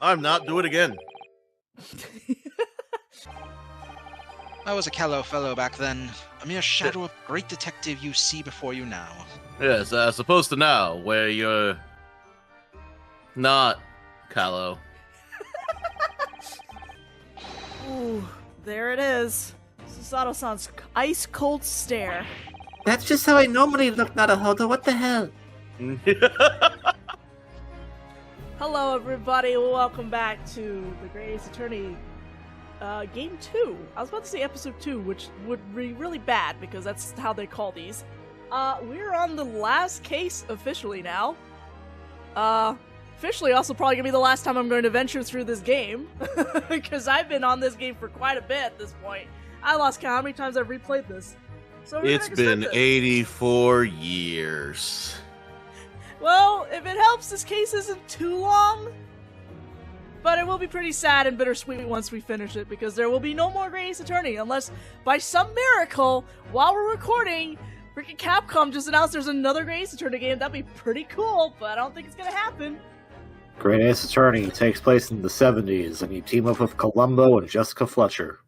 I'm not doing it again. I was a callow fellow back then, a mere shadow of great detective you see before you now. Yes, as opposed to now, where you're not callow. Ooh, there it is. Susato-san's ice-cold stare. That's just how I normally look, Naruhodo. What the hell? Hello, everybody. Welcome back to the Great Ace Attorney Game 2. I was about to say Episode 2, which would be really bad because that's how they call these. We're on the last case officially now. Officially also probably gonna be the last time I'm going to venture through this game because I've been on this game for quite a bit at this point. I lost count how many times I've replayed this. So It's been 84 years. Well, if it helps, this case isn't too long. But it will be pretty sad and bittersweet once we finish it, because there will be no more Great Ace Attorney, unless, by some miracle, while we're recording, freaking Capcom just announced there's another Great Ace Attorney game. That'd be pretty cool, but I don't think it's gonna happen. Great Ace Attorney takes place in the 70s, and you team up with Columbo and Jessica Fletcher.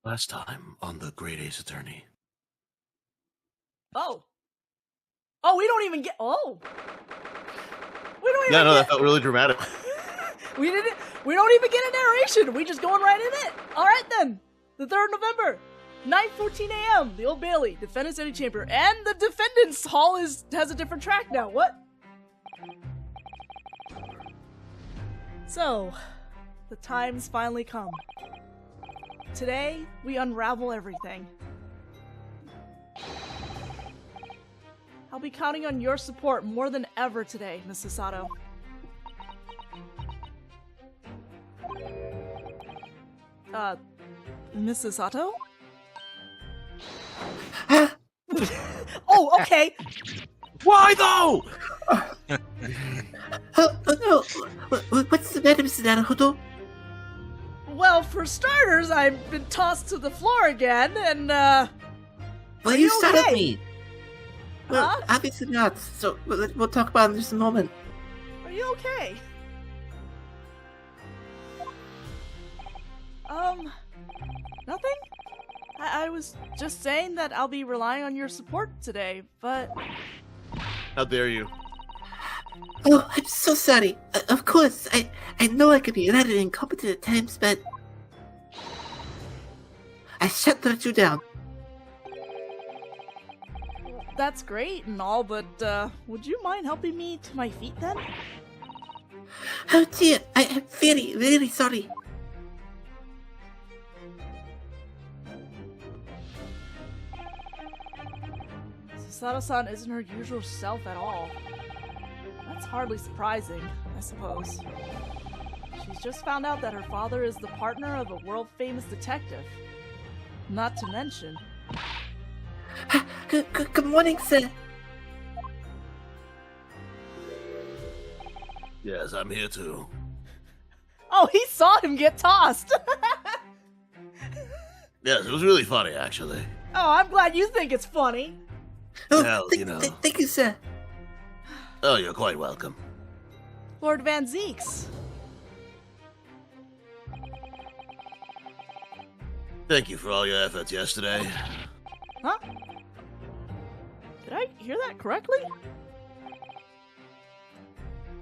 Last time on the Great Ace Attorney. Oh, we don't even get. Oh, we don't even. Yeah, no, get... that felt really dramatic. We didn't. We don't even get a narration. We just going right in it. All right then. The 3rd of November, 9:14 a.m. The Old Bailey, Defendants Antechamber, and the Defendants Hall has a different track now. What? So, the time's finally come. Today, we unravel everything. I'll be counting on your support more than ever today, Miss Sato. Mrs. Sato? Oh, okay! Why though? No. What's the matter, Mr. Naruhodo? Well, for starters, I've been tossed to the floor again, and, Well, you startled okay? me. Well, Huh? obviously not, so we'll talk about it in just a moment. Are you okay? Nothing? I was just saying that I'll be relying on your support today, but... How dare you? Oh, I'm so sorry. Of course, I know I could be rather incompetent at times, but... I shan't let you down. That's great and all, but, would you mind helping me to my feet then? Oh dear, I am very, very sorry. Susato-san isn't her usual self at all. That's hardly surprising, I suppose. She's just found out that her father is the partner of a world-famous detective. Not to mention... Good morning, sir. Yes, I'm here too. Oh, he saw him get tossed! Yes, it was really funny, actually. Oh, I'm glad you think it's funny. Oh, Well, you know. Thank you, sir. Oh, you're quite welcome. Lord Van Zeeks. Thank you for all your efforts yesterday. Huh? Did I hear that correctly?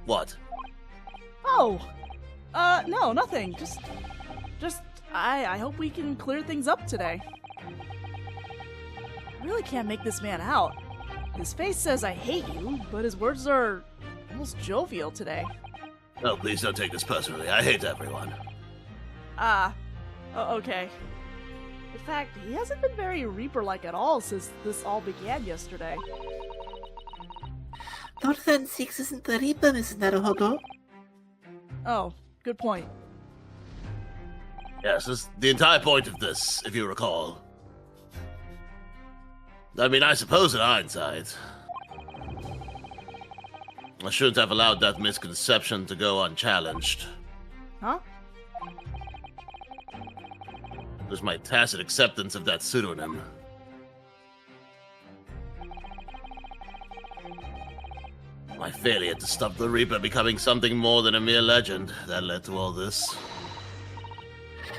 What? Oh! No, nothing. I hope we can clear things up today. I really can't make this man out. His face says I hate you, but his words are almost jovial today. Oh, please don't take this personally. I hate everyone. Okay. In fact, he hasn't been very Reaper-like at all since this all began yesterday. Lord Van Zeeks isn't the Reaper, Mrs. Naruhodo. Oh, good point. Yes, this is the entire point of this, if you recall. I mean, I suppose in hindsight, I shouldn't have allowed that misconception to go unchallenged. Huh? It was my tacit acceptance of that pseudonym. My failure to stop the Reaper becoming something more than a mere legend that led to all this.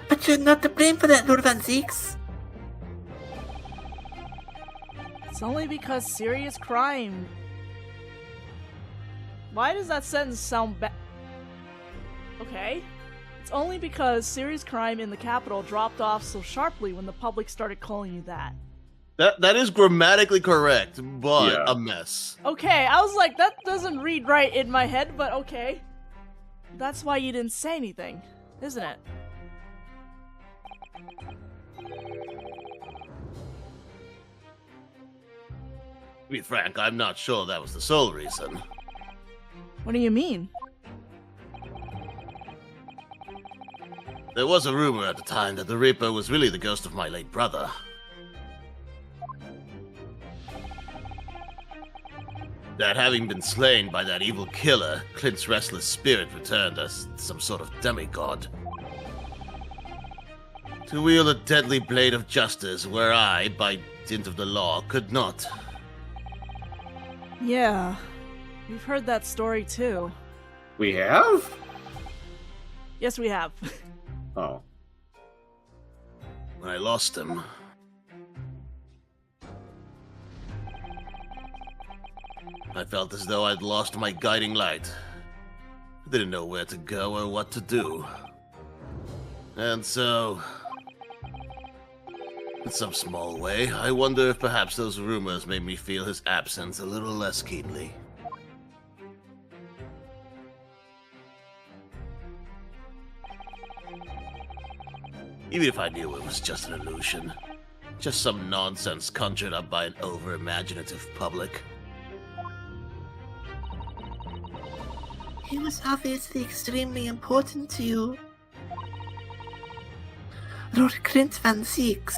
But you're not to blame for that, Lord Van Zeeks. It's only because serious crime. Why does that sentence sound bad? Okay. It's only because serious crime in the capital dropped off so sharply when the public started calling you that. That is grammatically correct, but Yeah. a mess. Okay, I was like, that doesn't read right in my head, but okay. That's why you didn't say anything, isn't it? To be frank, I'm not sure that was the sole reason. What do you mean? There was a rumor at the time that the Reaper was really the ghost of my late brother. That having been slain by that evil killer, Clint's restless spirit returned as some sort of demigod. To wield a deadly blade of justice where I, by dint of the law, could not. Yeah, we've heard that story too. We have? Yes, we have. Oh. When I lost him, I felt as though I'd lost my guiding light. I didn't know where to go or what to do. And so, in some small way, I wonder if perhaps those rumors made me feel his absence a little less keenly. Even if I knew it was just an illusion. Just some nonsense conjured up by an over-imaginative public. He was obviously extremely important to you. Lord Clint Van Zeeks.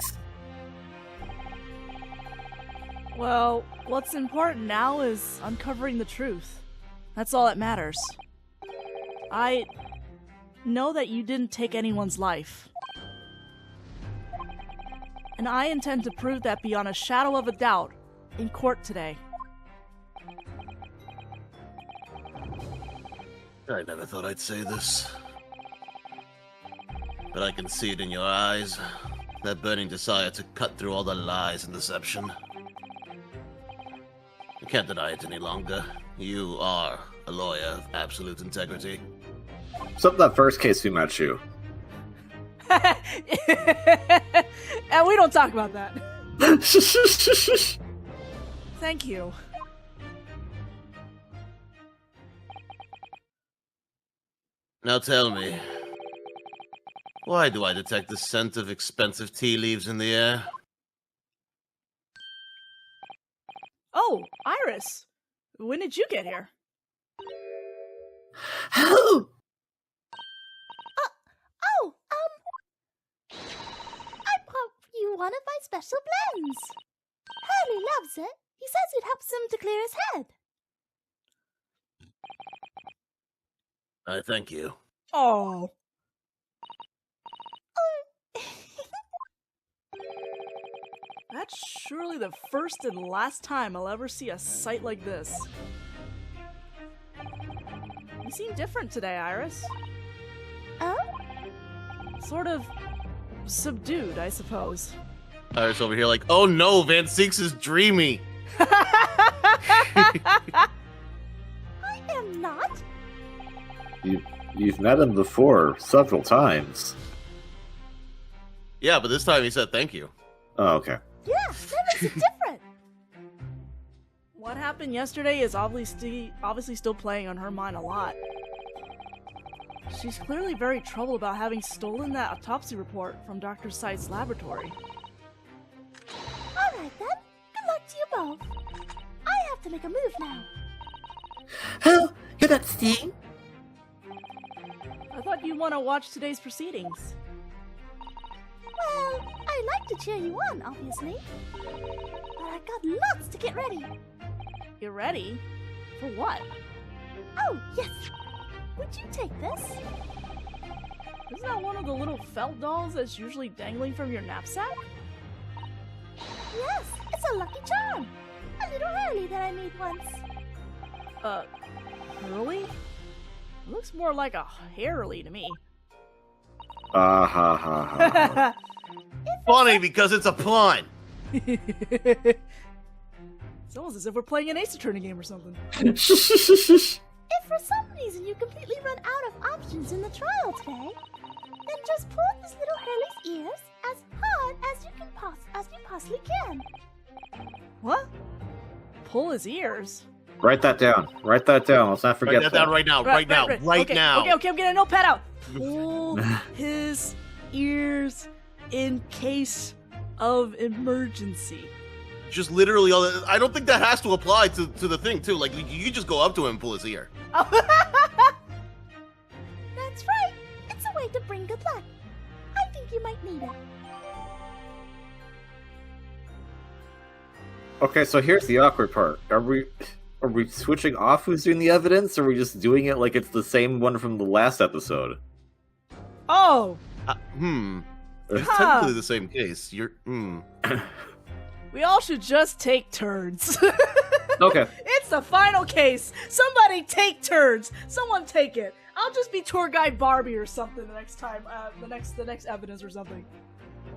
Well, what's important now is uncovering the truth. That's all that matters. I know that you didn't take anyone's life. And I intend to prove that beyond a shadow of a doubt in court today. I never thought I'd say this. But I can see it in your eyes. That burning desire to cut through all the lies and deception. I can't deny it any longer. You are a lawyer of absolute integrity. Except that first case we met you. And we don't talk about that. Thank you. Now tell me, why do I detect the scent of expensive tea leaves in the air? Oh, Iris. When did you get here? Oh! I brought you one of my special blends. Hurley loves it. He says it helps him to clear his head. I thank you. Oh. That's surely the first and last time I'll ever see a sight like this. You seem different today, Iris. Oh? Sort of subdued, I suppose. Iris over here like, oh no, Van Zeeks is dreamy. I am not. You've met him before several times. Yeah, but this time he said thank you. Oh, okay. Yeah, that makes it different. What happened yesterday is obviously still playing on her mind a lot. She's clearly very troubled about having stolen that autopsy report from Dr. Seit's laboratory. Alright then. Good luck to you both. I have to make a move now. Oh, you're not staying? I thought you'd want to watch today's proceedings. Well, I like to cheer you on, obviously. But I got lots to get ready. You ready? For what? Oh, yes. Would you take this? Isn't that one of the little felt dolls that's usually dangling from your knapsack? Yes, it's a lucky charm. A little curly that I made once. Curly? It looks more like a hairly to me. Ah ha ha ha. Funny because it's a pun. It's almost as if we're playing an Ace Attorney game or something. If for some reason you completely run out of options in the trial today, then just pull this little Hurley's ears as hard as you possibly can. What? Pull his ears? Write that down. Write that down. Let's not forget Write that down right now. Right now. Right okay, now. Okay, I'm getting a notepad out. Pull his ears in case of emergency. Just literally all that. I don't think that has to apply to the thing, too. Like, you just go up to him and pull his ear. That's right. It's a way to bring good luck. I think you might need it. Okay, so here's the awkward part. Are we switching off who's doing the evidence, or are we just doing it like it's the same one from the last episode? Oh! It's technically the same case. We all should just take turns. Okay. It's the final case. Somebody take turns. Someone take it. I'll just be tour guide Barbie or something the next time. The next evidence or something.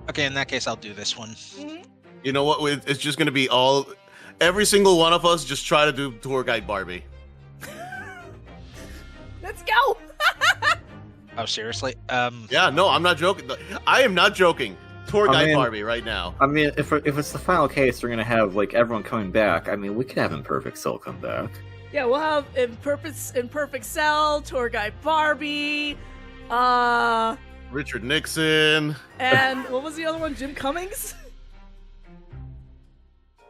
Okay, in that case, I'll do this one. Mm-hmm. You know what? It's just gonna be every single one of us just try to do tour guide Barbie. Let's go. Oh, seriously? Yeah, no, I'm not joking. I am not joking. Tour guide I mean- Barbie right now. I mean, if it's the final case, we're gonna have like everyone coming back. I mean, we could have Imperfect Cell come back. Yeah, we'll have Imperfect Cell, tour guide Barbie, Richard Nixon. and what was the other one? Jim Cummings.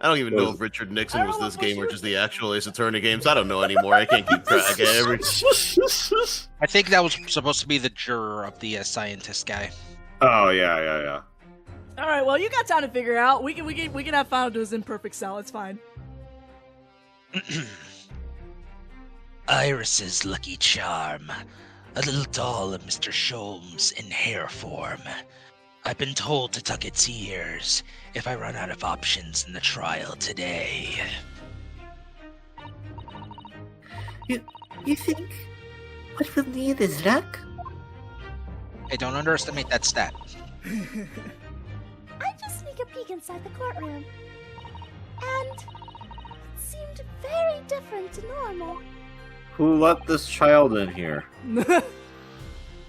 I don't even know if Richard Nixon was this game or just the actual Ace Attorney games. I don't know anymore. I can't keep track of every. I think that was supposed to be the juror of the scientist guy. Oh yeah. All right, well, you got time to figure out. We can have fun with his Imperfect Cell. It's fine. Iris's lucky charm. A little doll of Mr. Sholmes in hair form. I've been told to tuck its ears if I run out of options in the trial today. You think what we'll need is luck? Hey, don't underestimate that stat. I just sneak a peek inside the courtroom. And it seemed very different to normal. Who let this child in here?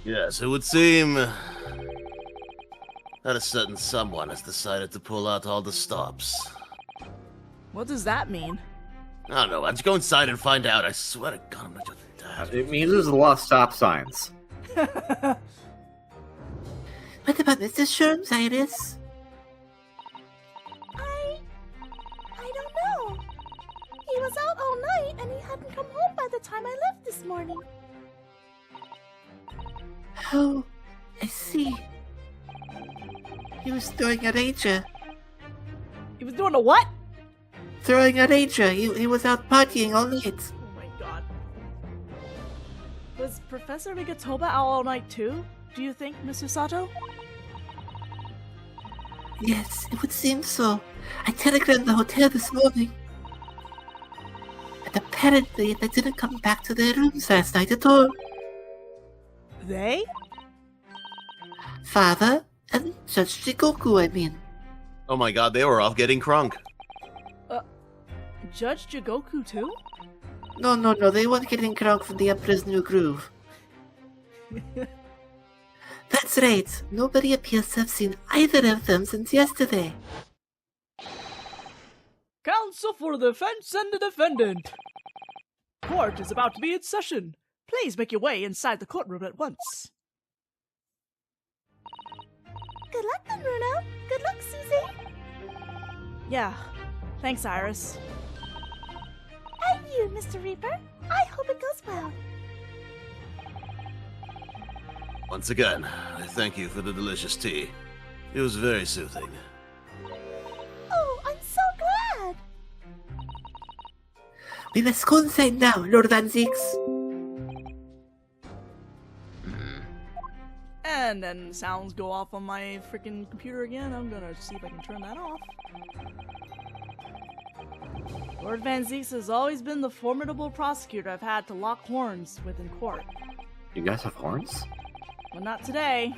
Yes, it would seem that a certain someone has decided to pull out all the stops. What does that mean? I don't know. I'll just go inside and find out. I swear to God, I'm not your dad. It means there's a lot of stop signs. What about Mr. Sherm's, Iris? I don't know. He was out all night and he hadn't come home by the time I left this morning. Oh, I see. He was throwing a rager. He was doing a what? Throwing a rager. He was out partying all night. Oh my God. Was Professor Migatoba out all night too? Do you think, Mr. Sato? Yes, it would seem so. I telegrammed the hotel this morning. And apparently they didn't come back to their rooms last night at all. They? Father and Judge Jigoku, I mean. Oh my God, they were off getting crunk. Judge Jigoku too? No, they weren't getting crunk from the Emperor's New Groove. That's right. Nobody appears to have seen either of them since yesterday. Counsel for the defense and the defendant. Court is about to be in session. Please make your way inside the courtroom at once. Good luck then, Bruno. Good luck, Susie. Yeah, thanks, Iris. And you, Mr. Reaper. I hope it goes well. Once again, I thank you for the delicious tea. It was very soothing. Oh, I'm so glad. We must go inside now, Lord Van Zix. And then sounds go off on my freaking computer again. I'm gonna see if I can turn that off. Lord Van Zeeks has always been the formidable prosecutor I've had to lock horns with in court. You guys have horns? But not today.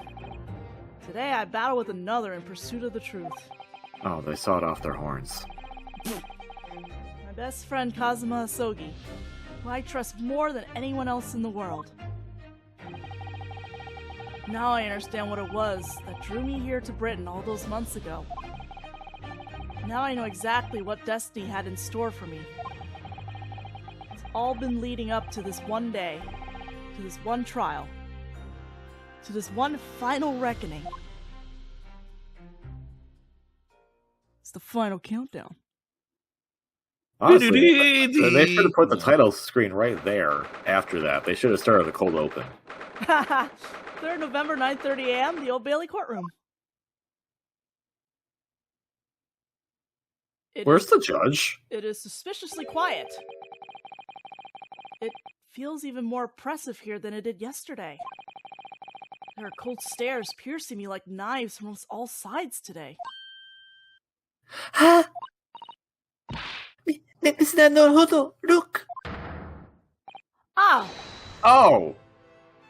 Today I battle with another in pursuit of the truth. Oh, they sawed off their horns. My best friend Kazuma Asogi, who I trust more than anyone else in the world. Now I understand what it was that drew me here to Britain all those months ago. Now I know exactly what destiny had in store for me. It's all been leading up to this one day, to this one trial, to this one final reckoning. It's the final countdown. Honestly, they should have put the title screen right there after that. They should have started the cold open. Haha! 3rd November, 9:30 a.m., the Old Bailey courtroom. Where's the judge? It is suspiciously quiet. It feels even more oppressive here than it did yesterday. There are cold stares piercing me like knives from all sides today. Ah! Mr. Norhodo, look! Ah! Oh!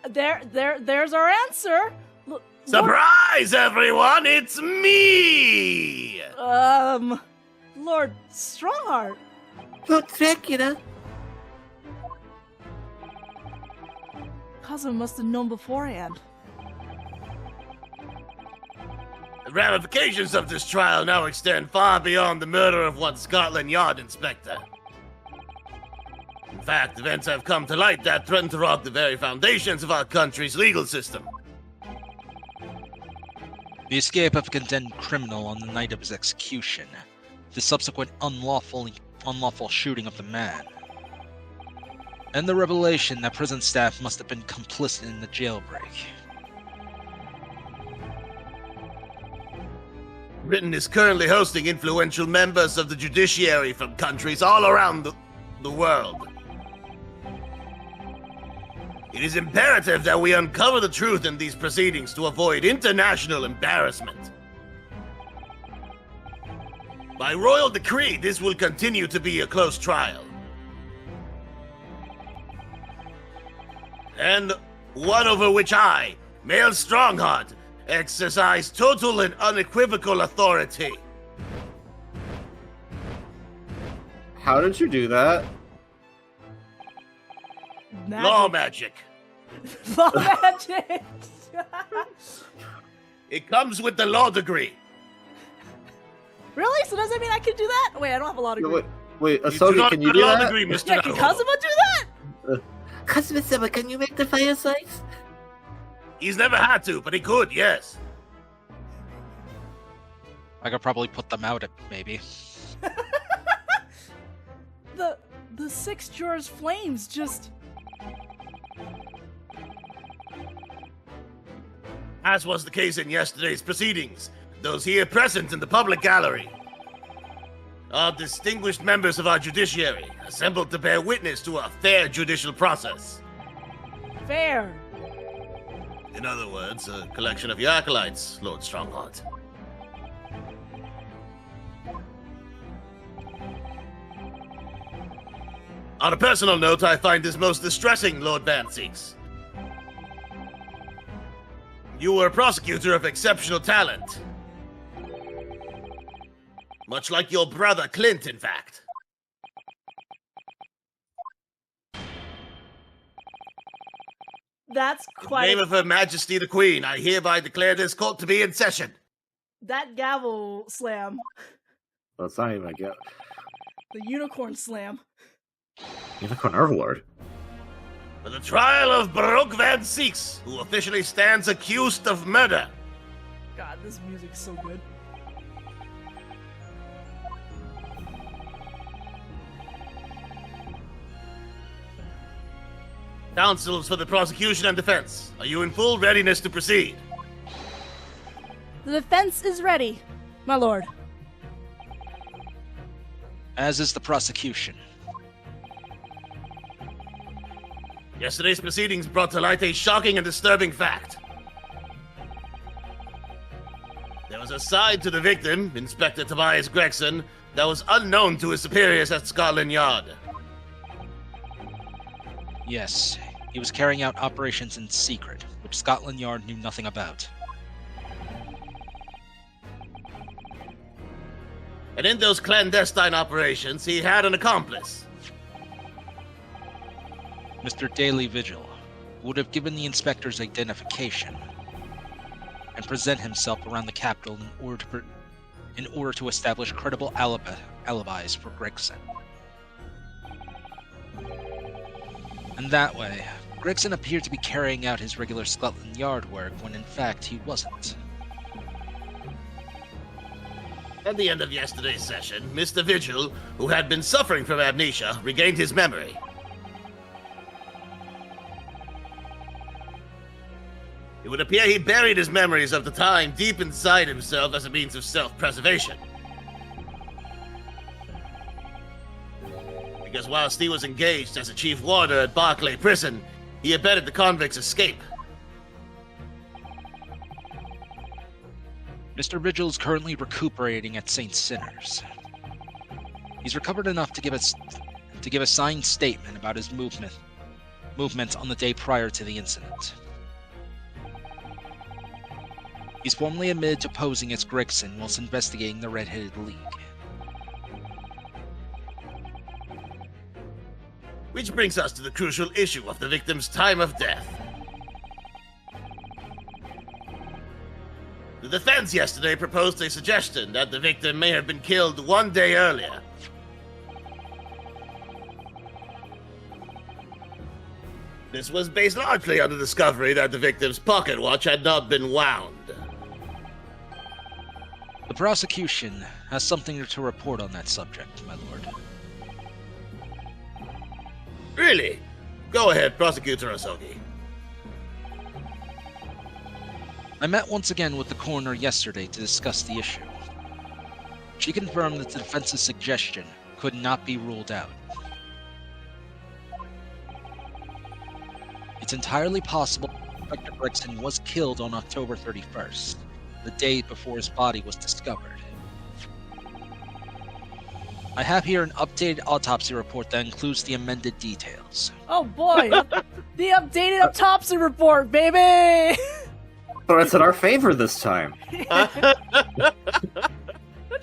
There's our answer! Look, Surprise, everyone! It's me! Lord Strongheart. Lord Dracula. Kazuma must have known beforehand. The ramifications of this trial now extend far beyond the murder of one Scotland Yard inspector. In fact, events have come to light that threaten to rock the very foundations of our country's legal system. The escape of a condemned criminal on the night of his execution. The subsequent unlawful shooting of the man. And the revelation that prison staff must have been complicit in the jailbreak. Britain is currently hosting influential members of the judiciary from countries all around the world. It is imperative that we uncover the truth in these proceedings to avoid international embarrassment. By royal decree, this will continue to be a close trial. And one over which I, Male Strongheart, exercise total and unequivocal authority. How did you do that? Law magic. Law magic! It comes with the law degree. Really? So does that mean I can do that? Wait, I don't have a law degree. Wait, You do Asogi, not can have you a do law that? degree, Mr. Yeah, can Naruto. Kazuma do that? Kazuma-sama, can you make the firesides? He's never had to, but he could, yes. I could probably put them out, maybe. The 6 jurors' flames just... As was the case in yesterday's proceedings, those here present in the public gallery are distinguished members of our judiciary, assembled to bear witness to a fair judicial process. fair. In other words, a collection of your acolytes, Lord Strongheart. On a personal note, I find this most distressing, Lord Van Zeeks. You were a prosecutor of exceptional talent. Much like your brother Clint, in fact. That's In the quite... name of Her Majesty the Queen, I hereby declare this court to be in session. That gavel slam. Well, it's not even a guess. The unicorn slam. Unicorn Overlord. For the trial of Baruch Van Zeeks, who officially stands accused of murder. God, this music's so good. Counsels for the prosecution and defense, are you in full readiness to proceed? The defense is ready, my lord. As is the prosecution. Yesterday's proceedings brought to light a shocking and disturbing fact. There was a side to the victim, Inspector Tobias Gregson, that was unknown to his superiors at Scotland Yard. Yes, he was carrying out operations in secret, which Scotland Yard knew nothing about. And in those clandestine operations, he had an accomplice. Mr. Daily Vigil, who would have given the inspector's identification and present himself around the capital in order to establish credible alibis for Gregson. And that way, Gregson appeared to be carrying out his regular Scotland Yard work when in fact he wasn't. At the end of yesterday's session, Mr. Vigil, who had been suffering from amnesia, regained his memory. It would appear he buried his memories of the time deep inside himself as a means of self-preservation. Because whilst he was engaged as a chief warder at Barclay Prison, he abetted the convict's escape. Mr. Vigil is currently recuperating at St. Sinners. He's recovered enough to give a signed statement about his movements on the day prior to the incident. He's formally admitted to posing as Gregson whilst investigating the Red-Headed League. Which brings us to the crucial issue of the victim's time of death. The defense yesterday proposed a suggestion that the victim may have been killed one day earlier. This was based largely on the discovery that the victim's pocket watch had not been wound. The prosecution has something to report on that subject, my lord. Really? Go ahead, Prosecutor Osogi. I met once again with the coroner yesterday to discuss the issue. She confirmed that the defense's suggestion could not be ruled out. It's entirely possible Inspector Gregson was killed on October 31st, the day before his body was discovered. I have here an updated autopsy report that includes the amended details. Oh boy, the updated autopsy report, baby! So it's in our favor this time. Don't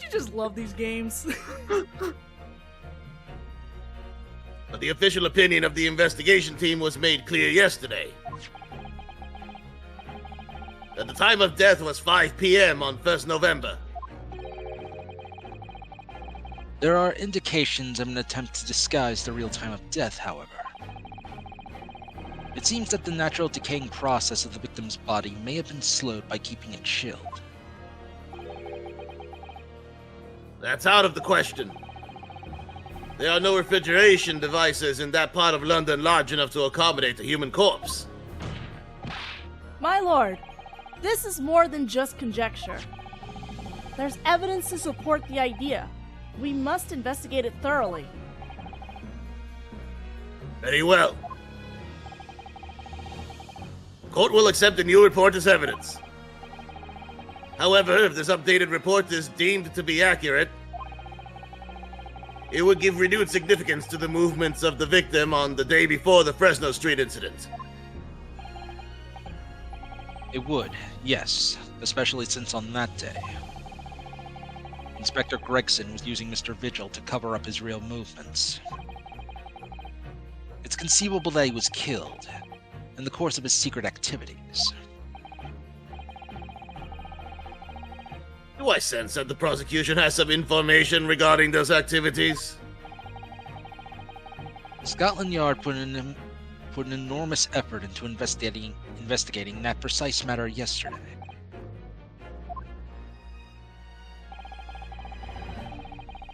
you just love these games? But the official opinion of the investigation team was made clear yesterday. That the time of death was 5 p.m. on 1st November. There are indications of an attempt to disguise the real time of death, however. It seems that the natural decaying process of the victim's body may have been slowed by keeping it chilled. That's out of the question. There are no refrigeration devices in that part of London large enough to accommodate a human corpse. My lord, this is more than just conjecture. There's evidence to support the idea. We must investigate it thoroughly. Very well. Court will accept the new report as evidence. However, if this updated report is deemed to be accurate, it would give renewed significance to the movements of the victim on the day before the Fresno Street incident. It would, yes, especially since on that day, Inspector Gregson was using Mr. Vigil to cover up his real movements. It's conceivable that he was killed in the course of his secret activities. Do I sense that the prosecution has some information regarding those activities? Scotland Yard put an enormous effort into investigating that precise matter yesterday.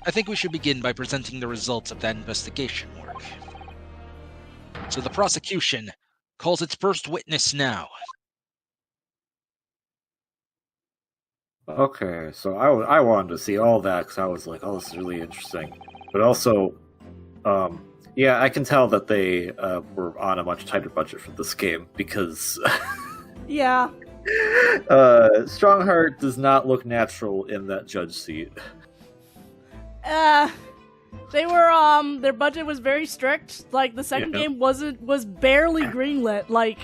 I think we should begin by presenting the results of that investigation work. So the prosecution calls its first witness now. Okay, so I wanted to see all that because I was like, oh, this is really interesting. But also, yeah, I can tell that they were on a much tighter budget for this game because Yeah. Strongheart does not look natural in that judge seat. They were, their budget was very strict. Like, the second game was barely greenlit. Like,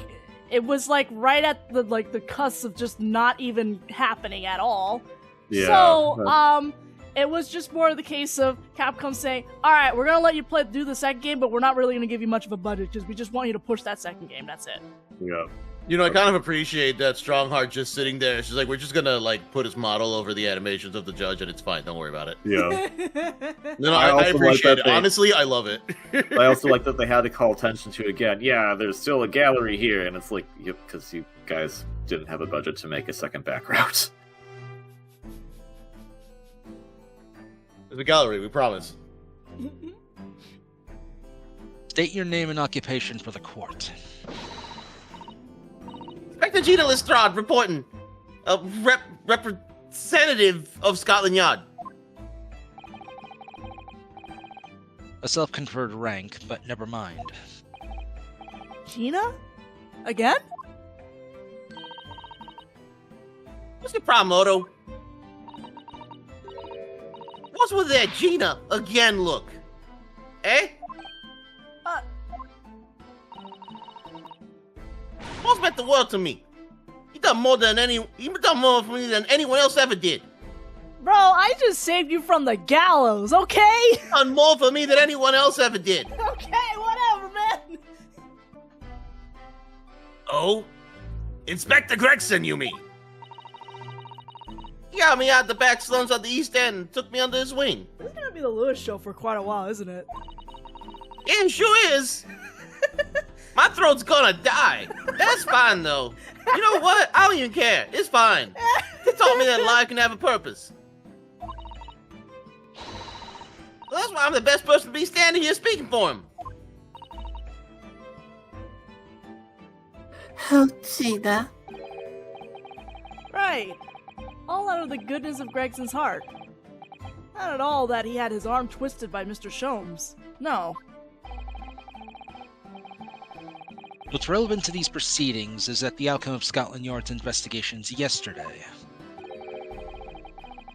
it was, like, right at the cusp of just not even happening at all. Yeah. So, it was just more of the case of Capcom saying, alright, we're gonna let you do the second game, but we're not really gonna give you much of a budget, because we just want you to push that second game, that's it. Yeah. You know, I kind of appreciate that Strongheart just sitting there. She's like, we're just gonna, like, put his model over the animations of the judge, and it's fine, don't worry about it. Yeah. No, I appreciate it. Honestly, I love it. I also like that they had to call attention to it again. Yeah, there's still a gallery here, and it's like, yep, because you guys didn't have a budget to make a second background. There's a gallery, we promise. State your name and occupation for the court. Inspector Gina Lestrade reporting. A representative of Scotland Yard. A self-conferred rank, but never mind. Gina? Again? What's your problem, Otto? What's with that Gina again look? Eh? What's meant the world to me? He done more for me than anyone else ever did. Bro, I just saved you from the gallows, okay? He done more for me than anyone else ever did. Okay, whatever, man. Oh? Inspector Gregson, you mean? He got me out the back slums of the East End and took me under his wing. This is gonna be the Lewis show for quite a while, isn't it? Yeah, it sure is. My throat's gonna die. That's fine, though. You know what? I don't even care. It's fine. He taught me that life can have a purpose. Well, that's why I'm the best person to be standing here speaking for him. Oh, Gina. Right. All out of the goodness of Gregson's heart. Not at all that he had his arm twisted by Mr. Sholmes. No. What's relevant to these proceedings is that the outcome of Scotland Yard's investigations yesterday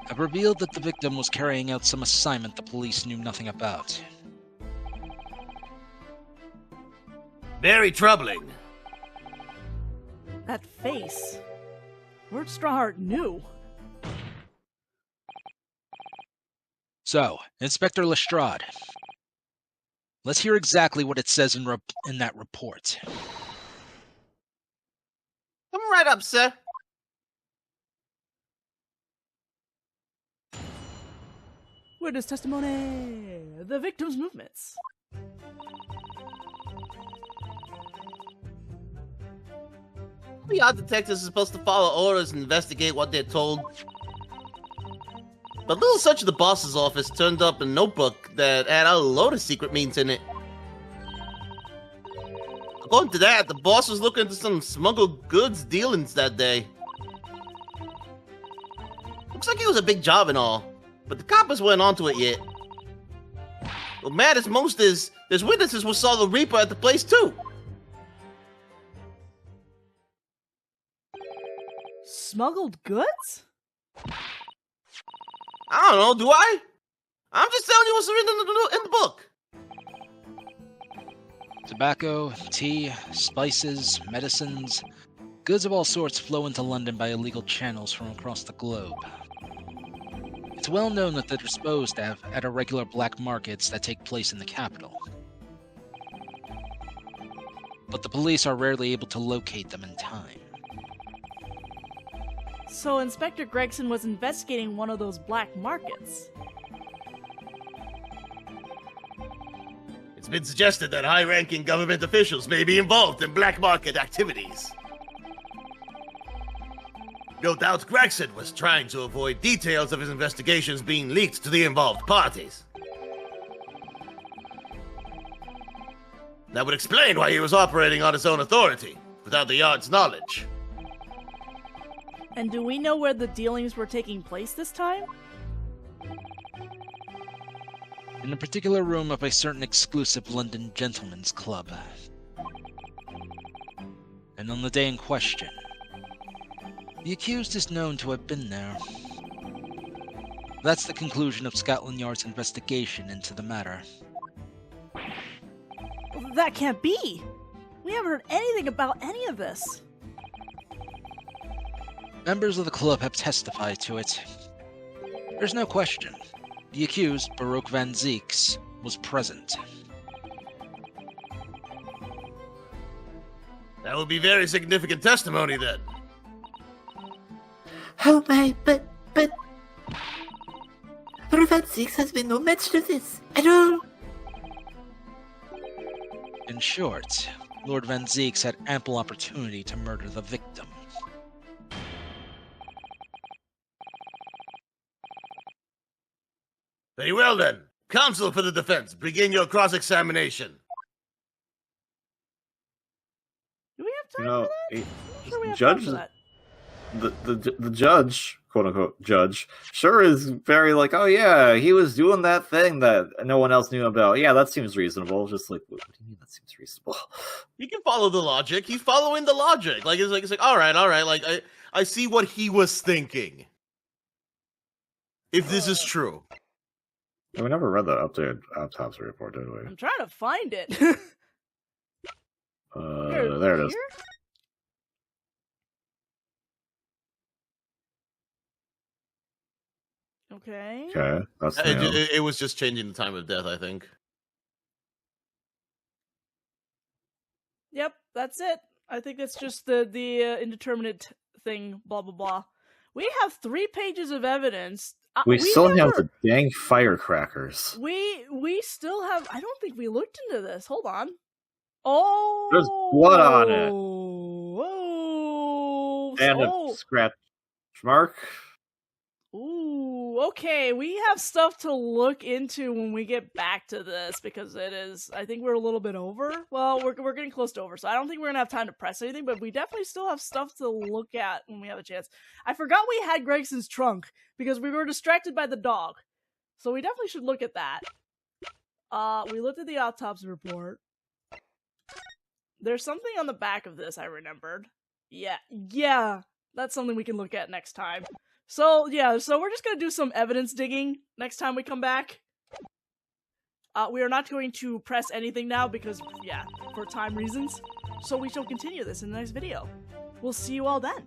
have revealed that the victim was carrying out some assignment the police knew nothing about. Very troubling. That face. Lord Strawheart knew. So, Inspector Lestrade, let's hear exactly what it says in that report. Come right up, sir. Witness testimony. The victim's movements. The odd detectives are supposed to follow orders and investigate what they're told. But little search of the boss's office turned up a notebook that had a load of secret means in it. According to that, the boss was looking into some smuggled goods dealings that day. Looks like it was a big job and all, but the coppers weren't onto it yet. What matters most is there's witnesses who saw the Reaper at the place too. Smuggled goods? I don't know, do I? I'm just telling you what's written in the book. Tobacco, tea, spices, medicines, goods of all sorts flow into London by illegal channels from across the globe. It's well known that they're disposed of at irregular black markets that take place in the capital. But the police are rarely able to locate them in time. So Inspector Gregson was investigating one of those black markets. It's been suggested that high-ranking government officials may be involved in black market activities. No doubt Gregson was trying to avoid details of his investigations being leaked to the involved parties. That would explain why he was operating on his own authority, without the Yard's knowledge. And do we know where the dealings were taking place this time? In a particular room of a certain exclusive London gentleman's club. And on the day in question, the accused is known to have been there. That's the conclusion of Scotland Yard's investigation into the matter. That can't be! We haven't heard anything about any of this. Members of the club have testified to it. There's no question. The accused, Baruch Van Zeeks, was present. That would be very significant testimony then. Oh my, but Van Zeeks has been no mention of this at all. In short, Lord Van Zeeks had ample opportunity to murder the victim. Very well then. Counsel for the defense, begin your cross-examination. Do we have time You know, for that? I'm sure we have judge, time for that. the judge, quote unquote judge, sure is very like, oh yeah, he was doing that thing that no one else knew about. Yeah, that seems reasonable. Just like, what do you mean that seems reasonable? You can follow the logic. He's following the logic. It's like, all right. Like, I see what he was thinking. If this is true. We never read the updated autopsy report, did we? I'm trying to find it. There it is. Here? Okay. Okay, that's It was just changing the time of death, I think. Yep, that's it. I think that's just the indeterminate thing, blah, blah, blah. We have 3 pages of evidence. We still have the dang firecrackers. We still have... I don't think we looked into this. Hold on. Oh! There's blood on it. Oh! And a scratch mark. Ooh, okay. We have stuff to look into when we get back to this because it is... I think we're a little bit over. Well, we're getting close to over, so I don't think we're gonna have time to press anything, but we definitely still have stuff to look at when we have a chance. I forgot we had Gregson's trunk because we were distracted by the dog. So we definitely should look at that. We looked at the autopsy report. There's something on the back of this I remembered. Yeah. That's something we can look at next time. So, yeah, so we're just gonna do some evidence digging next time we come back. We are not going to press anything now because, yeah, for time reasons. So we shall continue this in the next video. We'll see you all then.